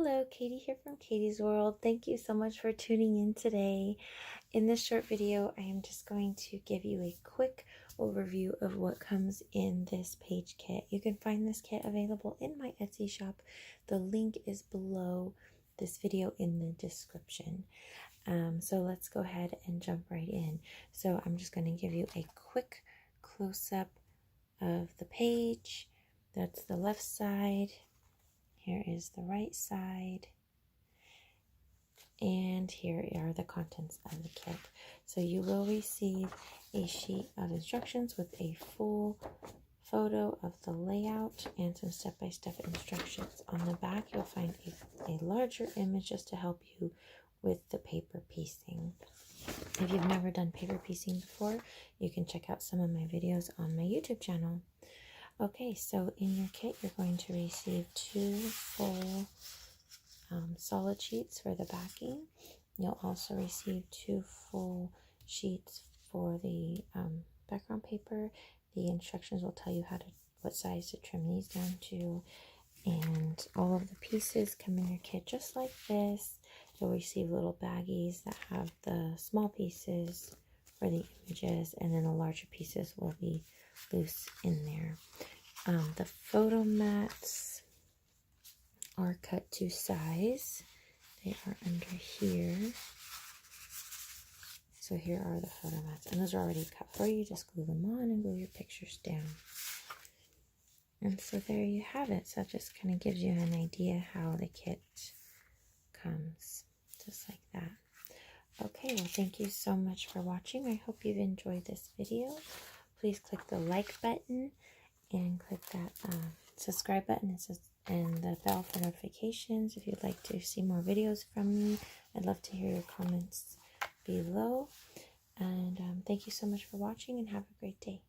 Hello, Katie here from Katie's World. Thank you so much for tuning in today. In this short video, I am just going to give you a quick overview of what comes in this page kit. You can find this kit available in my Etsy shop. The link is below this video in the description. So let's go ahead and jump right in. So I'm just going to give you a quick close-up of the page. That's the left side. Here is the right side, and here are the contents of the kit. So you will receive a sheet of instructions with a full photo of the layout and some step-by-step instructions. On the back, you'll find a larger image just to help you with the paper piecing. If you've never done paper piecing before, you can check out some of my videos on my YouTube channel. Okay, so in your kit, you're going to receive 2 full solid sheets for the backing. You'll also receive 2 full sheets for the background paper. The instructions will tell you what size to trim these down to, and all of the pieces come in your kit just like this. You'll receive little baggies that have the small pieces for the images, and then the larger pieces will be loose in there. The photo mats are cut to size. They are under here. So here are the photo mats, and those are already cut for you. Just glue them on and glue your pictures down. And so there you have it. So that just kind of gives you an idea how the kit comes, just like that. Okay, well, thank you so much for watching. I hope you've enjoyed this video. Please click the like button and click that subscribe button and the bell for notifications if you'd like to see more videos from me. I'd love to hear your comments below. And thank you so much for watching, and have a great day.